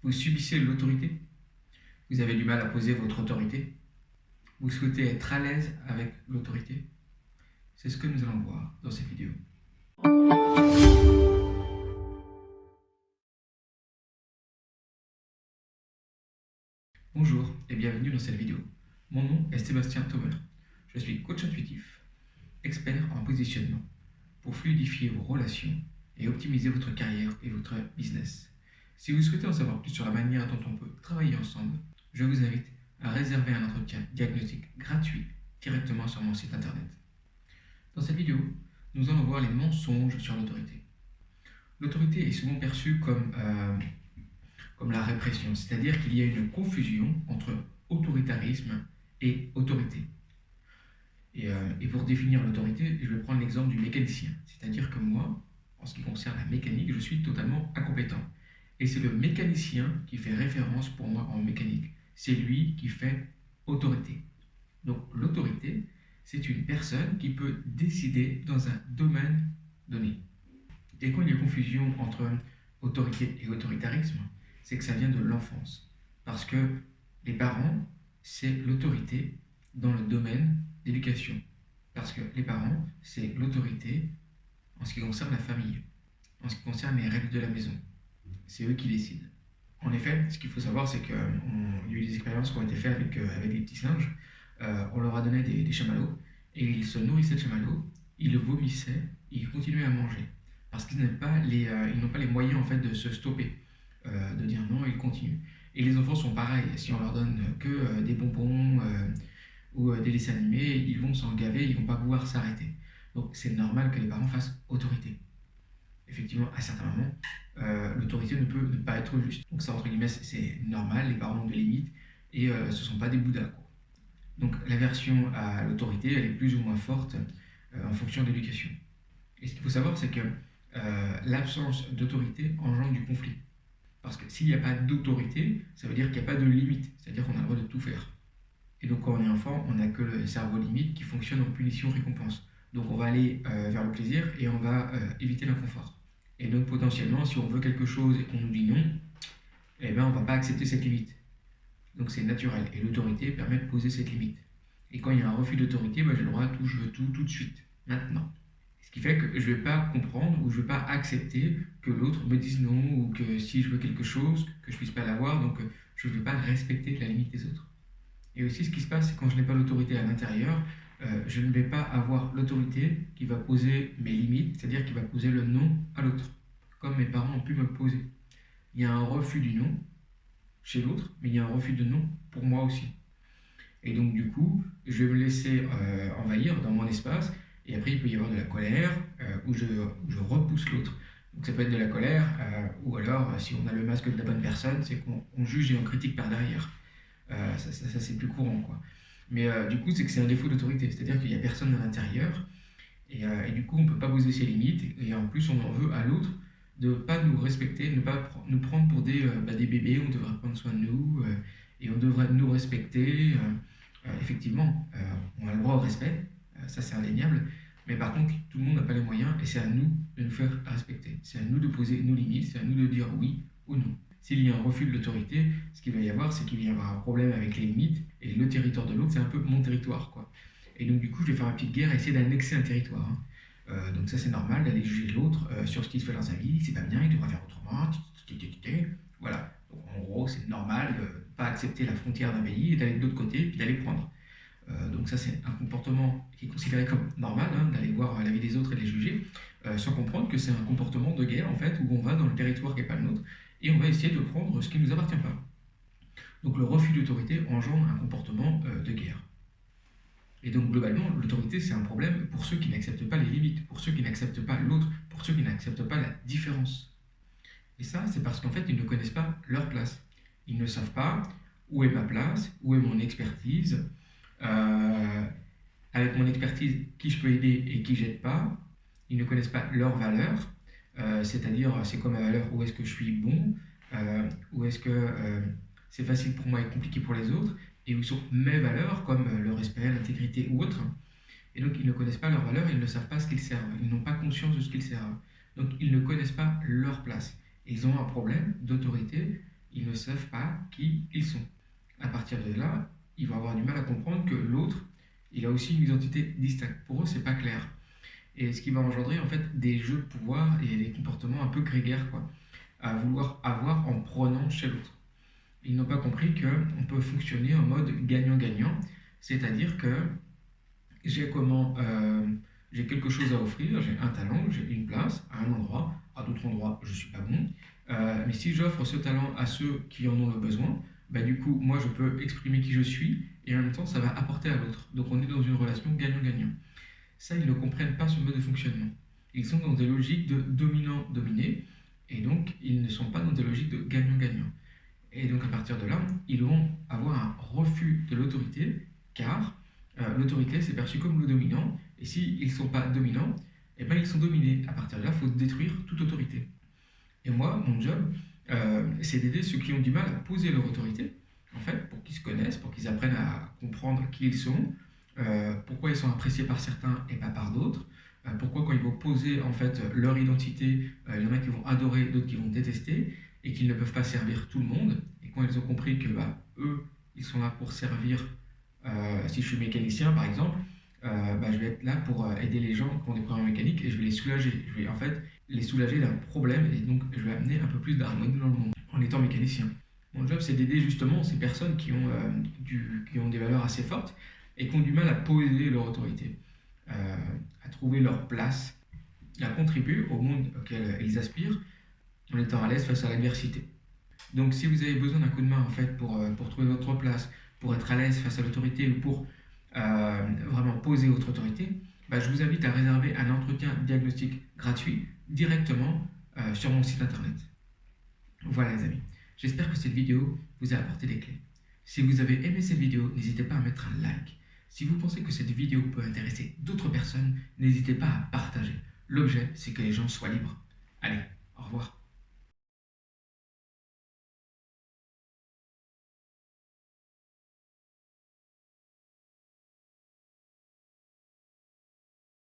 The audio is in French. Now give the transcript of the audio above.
Vous subissez l'autorité? Vous avez du mal à poser votre autorité? Vous souhaitez être à l'aise avec l'autorité? C'est ce que nous allons voir dans cette vidéo. Bonjour et bienvenue dans cette vidéo. Mon nom est Sébastien Thomer. Je suis coach intuitif, expert en positionnement pour fluidifier vos relations et optimiser votre carrière et votre business. Si vous souhaitez en savoir plus sur la manière dont on peut travailler ensemble, je vous invite à réserver un entretien diagnostic gratuit directement sur mon site internet. Dans cette vidéo, nous allons voir les mensonges sur l'autorité. L'autorité est souvent perçue comme la répression, c'est-à-dire qu'il y a une confusion entre autoritarisme et autorité. Et pour définir l'autorité, je vais prendre l'exemple du mécanicien, c'est-à-dire que moi, en ce qui concerne la mécanique, je suis totalement incompétent. Et c'est le mécanicien qui fait référence pour moi en mécanique. C'est lui qui fait autorité. Donc l'autorité, c'est une personne qui peut décider dans un domaine donné. Et quand il y a confusion entre autorité et autoritarisme, c'est que ça vient de l'enfance. Parce que les parents, c'est l'autorité dans le domaine d'éducation. Parce que les parents, c'est l'autorité en ce qui concerne la famille, en ce qui concerne les règles de la maison. C'est eux qui décident. En effet, ce qu'il faut savoir, c'est qu'il y a eu des expériences qui ont été faites avec des petits singes. On leur a donné des chamallows et ils se nourrissaient de chamallows, ils le vomissaient et ils continuaient à manger. Parce qu'ils n'ont pas les moyens en fait, de se stopper, de dire non, ils continuent. Et les enfants sont pareils, si on leur donne que des bonbons ou des dessins animés, ils vont s'en gaver, ils ne vont pas pouvoir s'arrêter. Donc c'est normal que les parents fassent autorité. Effectivement, à certains moments, l'autorité ne peut ne pas être juste. Donc ça, entre guillemets, c'est normal, les parents ont des limites, et ce ne sont pas des bouddhas, quoi. Donc l'aversion à l'autorité, elle est plus ou moins forte en fonction de l'éducation. Et ce qu'il faut savoir, c'est que l'absence d'autorité engendre du conflit. Parce que s'il n'y a pas d'autorité, ça veut dire qu'il n'y a pas de limite, c'est-à-dire qu'on a le droit de tout faire. Et donc quand on est enfant, on n'a que le cerveau limite qui fonctionne en punition-récompense. Donc on va aller vers le plaisir et on va éviter l'inconfort. Et donc potentiellement, si on veut quelque chose et qu'on nous dit non, eh bien on ne va pas accepter cette limite. Donc c'est naturel. Et l'autorité permet de poser cette limite. Et quand il y a un refus d'autorité, j'ai le droit à tout, je veux tout de suite, maintenant. Ce qui fait que je ne vais pas comprendre ou je ne vais pas accepter que l'autre me dise non ou que si je veux quelque chose, que je ne puisse pas l'avoir, donc je ne vais pas respecter la limite des autres. Et aussi ce qui se passe, c'est quand je n'ai pas l'autorité à l'intérieur, je ne vais pas avoir l'autorité qui va poser mes limites, c'est-à-dire qui va poser le non à l'autre, comme mes parents ont pu me poser. Il y a un refus du non chez l'autre, mais il y a un refus de non pour moi aussi. Et donc du coup, je vais me laisser envahir dans mon espace, et après il peut y avoir de la colère, où je repousse l'autre. Donc ça peut être de la colère, ou alors si on a le masque de la bonne personne, c'est qu'on juge et on critique par derrière. Ça c'est plus courant, quoi. Mais du coup, c'est que c'est un défaut d'autorité, c'est-à-dire qu'il n'y a personne à l'intérieur, et du coup on ne peut pas poser ses limites, et en plus on en veut à l'autre de ne pas nous respecter, de ne pas nous prendre pour des bébés, on devrait prendre soin de nous, et on devrait nous respecter. Effectivement, on a le droit au respect, ça c'est indéniable, mais par contre, tout le monde n'a pas les moyens, et c'est à nous de nous faire respecter. C'est à nous de poser nos limites, c'est à nous de dire oui ou non. S'il y a un refus de l'autorité, ce qu'il va y avoir, c'est qu'il va y avoir un problème avec les limites, et le territoire de l'autre, c'est un peu mon territoire, quoi. Et donc du coup, je vais faire une petite guerre et essayer d'annexer un territoire, hein. Donc ça c'est normal d'aller juger l'autre sur ce qu'il fait dans sa vie, c'est pas bien, il devrait faire autrement, voilà. Donc en gros c'est normal de ne pas accepter la frontière d'un pays et d'aller de l'autre côté puis d'aller prendre. Donc ça c'est un comportement qui est considéré comme normal, hein, d'aller voir la vie des autres et de les juger, sans comprendre que c'est un comportement de guerre en fait, où on va dans le territoire qui n'est pas le nôtre et on va essayer de prendre ce qui ne nous appartient pas. Donc le refus d'autorité engendre un comportement de guerre. Et donc globalement, l'autorité c'est un problème pour ceux qui n'acceptent pas les limites, pour ceux qui n'acceptent pas l'autre, pour ceux qui n'acceptent pas la différence. Et ça, c'est parce qu'en fait, ils ne connaissent pas leur place. Ils ne savent pas où est ma place, où est mon expertise, avec mon expertise, qui je peux aider et qui j'aide pas. Ils ne connaissent pas leurs valeurs, c'est-à-dire c'est quoi ma valeur, où est-ce que je suis bon, où est-ce que c'est facile pour moi et compliqué pour les autres, et où sont mes valeurs comme le respect, l'intégrité ou autre. Et donc ils ne connaissent pas leurs valeurs, ils ne savent pas ce qu'ils servent, ils n'ont pas conscience de ce qu'ils servent. Donc ils ne connaissent pas leur place. Et ils ont un problème d'autorité ils ne savent pas qui ils sont. À partir de là, ils vont avoir du mal à comprendre que l'autre, il a aussi une identité distincte. Pour eux, c'est pas clair. Et ce qui va engendrer en fait des jeux de pouvoir et des comportements un peu grégaires, quoi, à vouloir avoir en prenant chez l'autre. Ils n'ont pas compris qu'on peut fonctionner en mode gagnant-gagnant, c'est-à-dire que j'ai j'ai quelque chose à offrir, j'ai un talent, j'ai une place à un endroit, à d'autres endroits je suis pas bon. Mais si j'offre ce talent à ceux qui en ont le besoin, bah, du coup moi je peux exprimer qui je suis et en même temps ça va apporter à l'autre. Donc on est dans une relation gagnant-gagnant. Ça, ils ne comprennent pas ce mode de fonctionnement. Ils sont dans des logiques de dominant-dominé et donc ils ne sont pas dans des logiques de gagnant-gagnant. Et donc à partir de là, ils vont avoir un refus de l'autorité, car l'autorité c'est perçu comme le dominant, et s'ils ne sont pas dominants, eh ben, ils sont dominés. À partir de là, il faut détruire toute autorité. Et moi, mon job, c'est d'aider ceux qui ont du mal à poser leur autorité, en fait, pour qu'ils se connaissent, pour qu'ils apprennent à comprendre qui ils sont, pourquoi ils sont appréciés par certains et pas par d'autres, pourquoi quand ils vont poser en fait leur identité, il y en a qui vont adorer, d'autres qui vont détester, et qu'ils ne peuvent pas servir tout le monde. Et quand ils ont compris que bah, eux, ils sont là pour servir, si je suis mécanicien par exemple, bah, je vais être là pour aider les gens qui ont des problèmes mécaniques et je vais les soulager. Je vais en fait les soulager d'un problème et donc je vais amener un peu plus d'harmonie dans le monde en étant mécanicien. Mon job, c'est d'aider justement ces personnes qui ont des valeurs assez fortes et qui ont du mal à poser leur autorité, à trouver leur place, à contribuer au monde auquel ils aspirent en étant à l'aise face à l'adversité. Donc si vous avez besoin d'un coup de main en fait pour trouver votre place, pour être à l'aise face à l'autorité ou pour vraiment poser votre autorité, bah, je vous invite à réserver un entretien diagnostic gratuit directement sur mon site internet. Voilà les amis, j'espère que cette vidéo vous a apporté des clés. Si vous avez aimé cette vidéo, n'hésitez pas à mettre un like. Si vous pensez que cette vidéo peut intéresser d'autres personnes, n'hésitez pas à partager. L'objet, c'est que les gens soient libres. Allez, au revoir.